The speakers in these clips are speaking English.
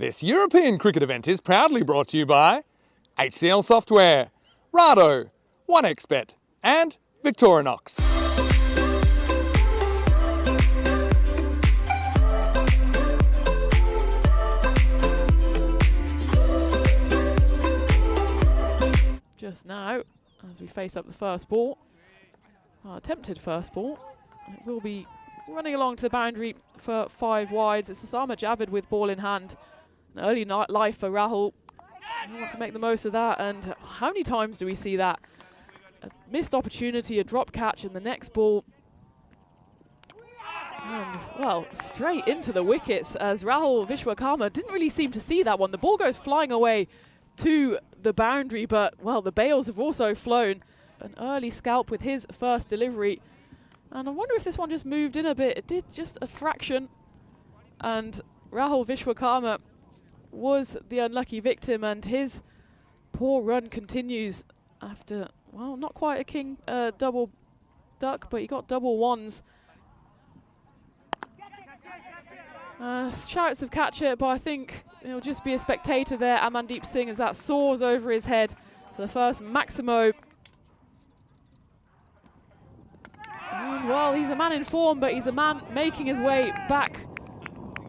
This European cricket event is proudly brought to you by HCL Software, Rado, 1xBet and Victorinox. Just now, as we face up the first ball, our attempted first ball, it will be running along to the boundary for 5 wides. It's Osama Javid with ball in hand. An early life for Rahul. I want to make the most of that, and how many times do we see that? A missed opportunity, a drop catch, and the next ball. And, well, straight into the wickets as Rahul Vishwakarma didn't really seem to see that one. The ball goes flying away to the boundary, but, well, the bails have also flown. An early scalp with his first delivery. And I wonder if this one just moved in a bit. It did just a fraction. And Rahul Vishwakarma was the unlucky victim, and his poor run continues after, well, not quite a king double duck, but he got double ones. Shouts of catch it, but I think it'll just be a spectator there. Amandeep Singh, as that soars over his head for the first Maximo. And, well, he's a man in form, but he's a man making his way back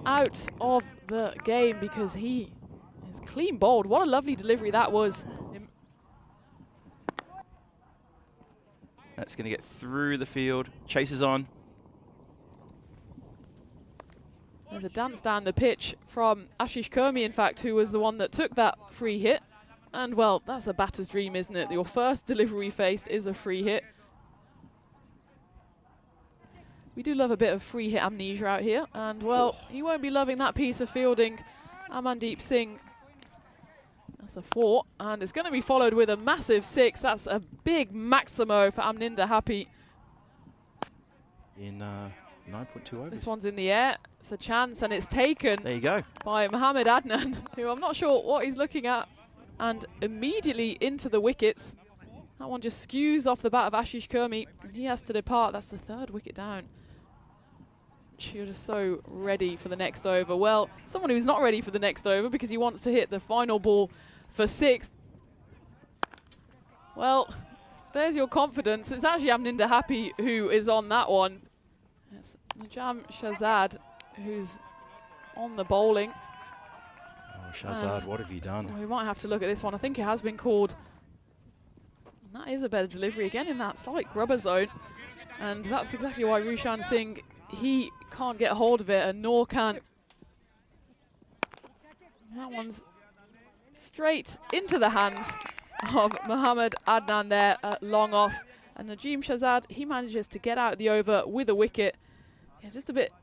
out of the game because he is clean bowled. What a lovely delivery that was. That's going to get through the field. Chases on. There's a dance down the pitch from Ashish Kurmi, in fact, who was the one that took that free hit. And, well, that's a batter's dream, isn't it? Your first delivery faced is a free hit. We do love a bit of free hit amnesia out here. And, well, he won't be loving that piece of fielding. Amandeep Singh. That's a 4. And it's going to be followed with a massive 6. That's a big Maximo for Amninder Happy. In 9.2 overs. This one's in the air. It's a chance, and it's taken. There you go. By Mohammad Adnan, who I'm not sure what he's looking at. And immediately into the wickets. That one just skews off the bat of Ashish Kurmi, and he has to depart. That's the 3rd wicket down. She was so ready for the next over. Well, someone who's not ready for the next over because he wants to hit the final ball for 6. Well, there's your confidence. It's actually Amninder Happy who is on that one. It's Najam Shahzad who's on the bowling. Oh, Shahzad, what have you done? We might have to look at this one. I think it has been called. And that is a better delivery again in that slight grubber zone. And that's exactly why Rushan Singh, he can't get hold of it, and nor can. That one's straight into the hands of Mohammad Adnan there, long off. And Najim Shahzad, he manages to get out the over with a wicket. Yeah, just a bit,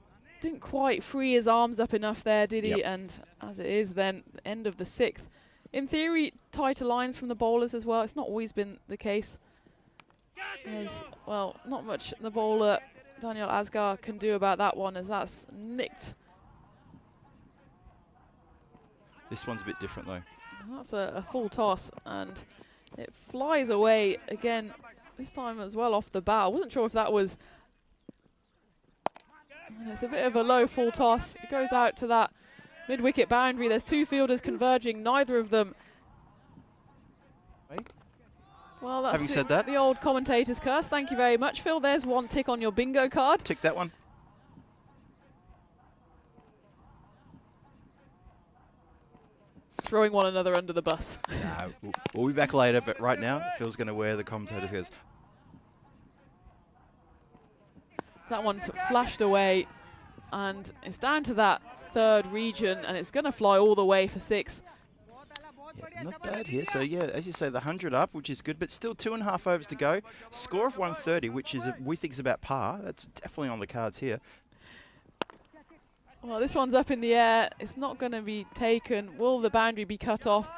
didn't quite free his arms up enough there, did he? Yep. And as it is, then the end of the 6th. In theory, tighter lines from the bowlers as well. It's not always been the case. There's, well, not much the bowler Daniel Asgar can do about that one, as that's nicked. This one's a bit different though. That's a full toss, and it flies away again, this time as well off the bow. I wasn't sure if that was... And it's a bit of a low full toss. It goes out to that mid-wicket boundary. There's 2 fielders converging, neither of them. Well, that's Having said that, the old commentator's curse. Thank you very much, Phil. There's one tick on your bingo card. Tick that one. Throwing one another under the bus. We'll be back later, but right now, Phil's going to wear the commentator's curse. That one's flashed away, and it's down to that 3rd region, and it's going to fly all the way for 6. Yeah, not bad here. So, yeah, as you say, the 100 up, which is good, but still 2.5 overs to go. Score of 130, which is we think is about par. That's definitely on the cards here. Well, this one's up in the air. It's not going to be taken. Will the boundary be cut off?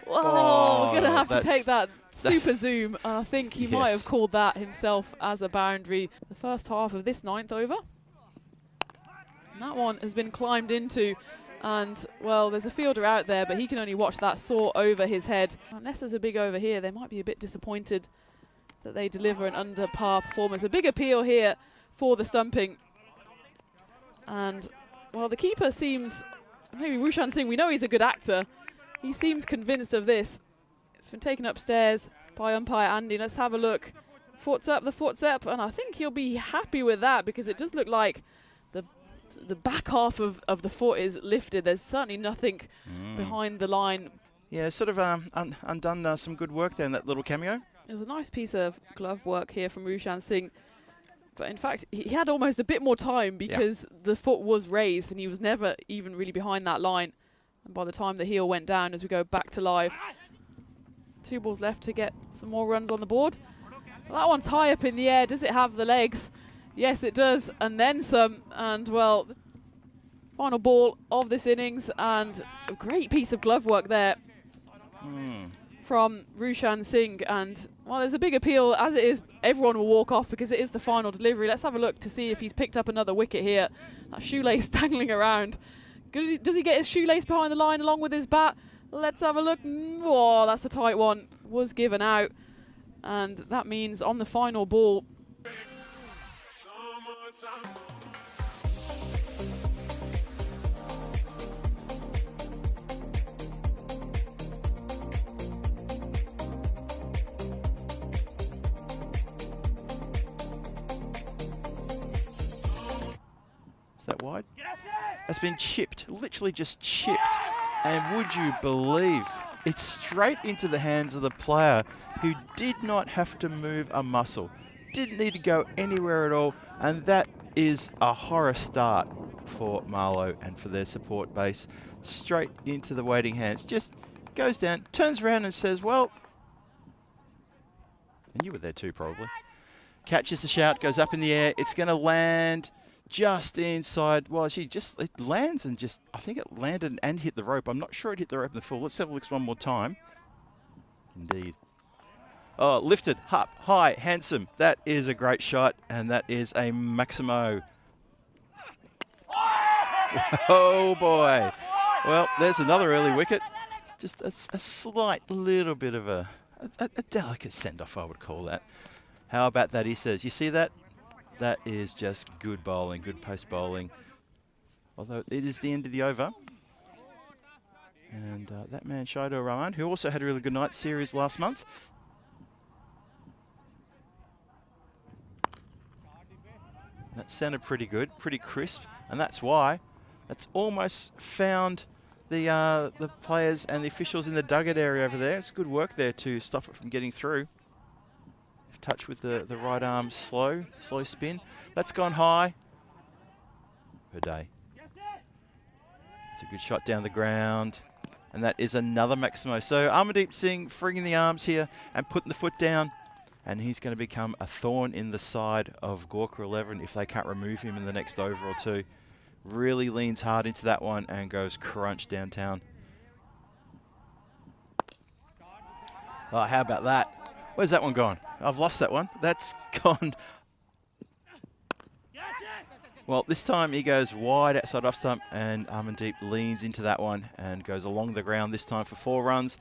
Oh, we're going to have to take that super zoom. I think he might have called that himself as a boundary. The first half of this 9th over. And that one has been climbed into. And, well, there's a fielder out there, but he can only watch that soar over his head. Unless there's a big over here, they might be a bit disappointed that they deliver an under par performance. A big appeal here for the stumping. And, well, the keeper seems maybe Wushan Singh, we know he's a good actor. He seems convinced of this. It's been taken upstairs by umpire Andy. Let's have a look. Foot's up, the foot's up, and I think he'll be happy with that because it does look like the back half of the foot is lifted. There's certainly nothing behind the line. Yeah, sort of undone some good work there in that little cameo. It was a nice piece of glove work here from Wushan Singh. But in fact, he had almost a bit more time because the foot was raised and he was never even really behind that line. And by the time the heel went down, as we go back to live, 2 balls left to get some more runs on the board. Well, that one's high up in the air. Does it have the legs? Yes, it does. And then some. And, well, final ball of this innings. And a great piece of glove work there from Wushan Singh. And, well, there's a big appeal. As it is, everyone will walk off because it is the final delivery. Let's have a look to see if he's picked up another wicket here. That shoelace dangling around. Does he get his shoelace behind the line along with his bat? Let's have a look. Oh, that's a tight one. Was given out. And that means on the final ball. Is that wide? That's been chipped, literally just chipped. And would you believe, it's straight into the hands of the player who did not have to move a muscle. Didn't need to go anywhere at all. And that is a horror start for Marlow and for their support base. Straight into the waiting hands. Just goes down, turns around and says, well, and you were there too probably. Catches the shout, goes up in the air. It's going to land just inside. Well, it lands and just, I think it landed and hit the rope. I'm not sure it hit the rope in the full. Let's have a look one more time. Indeed. Oh, lifted, up, high, handsome. That is a great shot, and that is a Maximo. Oh, boy. Well, there's another early wicket. Just a slight little bit of a delicate send-off, I would call that. How about that, he says. You see that? That is just good bowling, good post bowling. Although it is the end of the over. And that man, Shaidur Rahman, who also had a really good night series last month. That sounded pretty good, pretty crisp. And that's why that's almost found the players and the officials in the dugout area over there. It's good work there to stop it from getting through. Touch with the right arm, slow spin. That's gone high. Per day. It's a good shot down the ground. And that is another Maximo. So Amardeep Singh freeing the arms here and putting the foot down. And he's going to become a thorn in the side of Gorka 11 if they can't remove him in the next over or two. Really leans hard into that one and goes crunch downtown. Oh, how about that? Where's that one gone? I've lost that one. That's gone. Well, this time he goes wide outside off stump and Amandeep leans into that one and goes along the ground this time for 4 runs.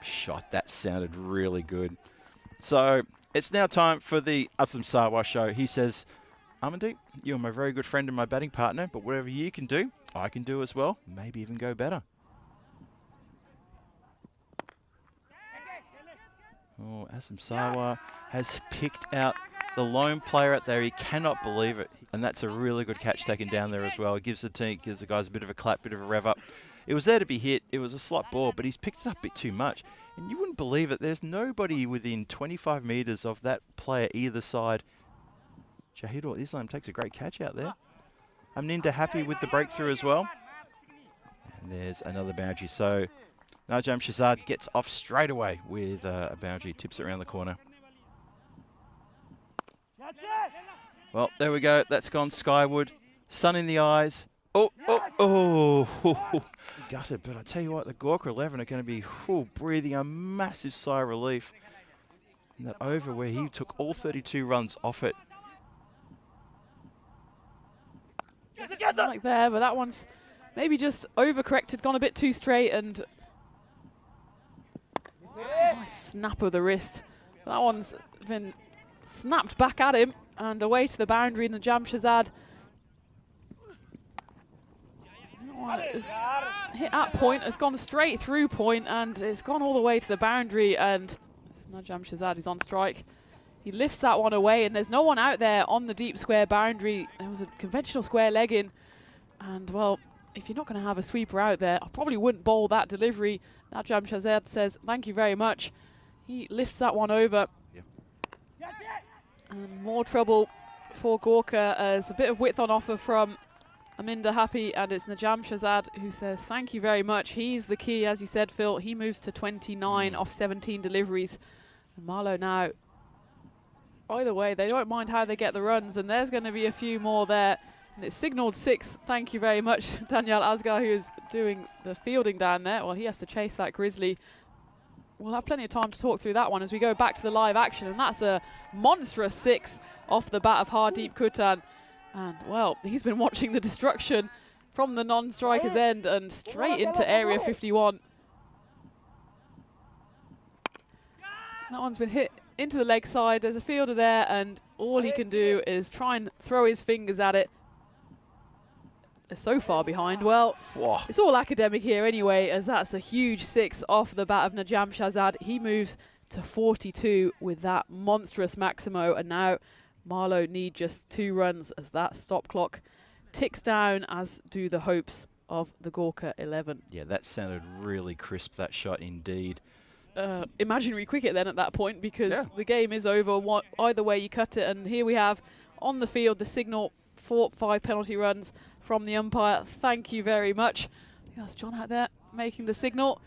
Shot, that sounded really good. So it's now time for the Aslam Sarwar show. He says, Amandeep, you're my very good friend and my batting partner, but whatever you can do, I can do as well. Maybe even go better. Oh, Aslam Sarwar has picked out the lone player out there. He cannot believe it. And that's a really good catch taken down there as well. It gives the team, gives the guys a bit of a clap, bit of a rev up. It was there to be hit. It was a slot ball, but he's picked it up a bit too much. And you wouldn't believe it. There's nobody within 25 metres of that player either side. Shahidul Islam takes a great catch out there. Amninda happy with the breakthrough as well. And there's another boundary. So Najam Shazad gets off straight away with a boundary, tips it around the corner. Well, there we go. That's gone skyward. Sun in the eyes. Oh, gutted. But I tell you what, the Gorka 11 are going to be breathing a massive sigh of relief. In that over where he took all 32 runs off it. Like there, but that one's maybe just overcorrected, gone a bit too straight, and a nice snap of the wrist. That one's been snapped back at him and away to the boundary, and the Jam Shazad one is hit at point, has gone straight through point, and it's gone all the way to the boundary, and it's Najam Shahzad who's on strike. He lifts that one away, and there's no one out there on the deep square boundary. There was a conventional square leg in, and well, if you're not going to have a sweeper out there, I probably wouldn't bowl that delivery. Najam Shahzad says, thank you very much. He lifts that one over. Yep. And more trouble for Gorka as a bit of width on offer from Aminda Happy, and it's Najam Shahzad who says thank you very much. He's the key, as you said, Phil. He moves to 29 off 17 deliveries. And Marlow now, either way, they don't mind how they get the runs, and there's going to be a few more there. And it's signalled 6. Thank you very much, Daniel Asgar, who is doing the fielding down there. Well, he has to chase that Grizzly. We'll have plenty of time to talk through that one as we go back to the live action, and that's a monstrous 6 off the bat of Hardeep Kutan. And, well, he's been watching the destruction from the non-striker's end and straight into area 51. That one's been hit into the leg side. There's a fielder there, and all he can do is try and throw his fingers at it. They're so far behind. Well, Whoa. It's all academic here anyway, as that's a huge 6 off the bat of Najam Shahzad. He moves to 42 with that monstrous Maximo, and now Marlow need just 2 runs as that stop clock ticks down, as do the hopes of the Gorka 11. Yeah, that sounded really crisp, that shot indeed. Imaginary cricket then at that point, because the game is over. Either way you cut it, and here we have on the field the signal for 5 penalty runs from the umpire. Thank you very much. I think that's John out there making the signal.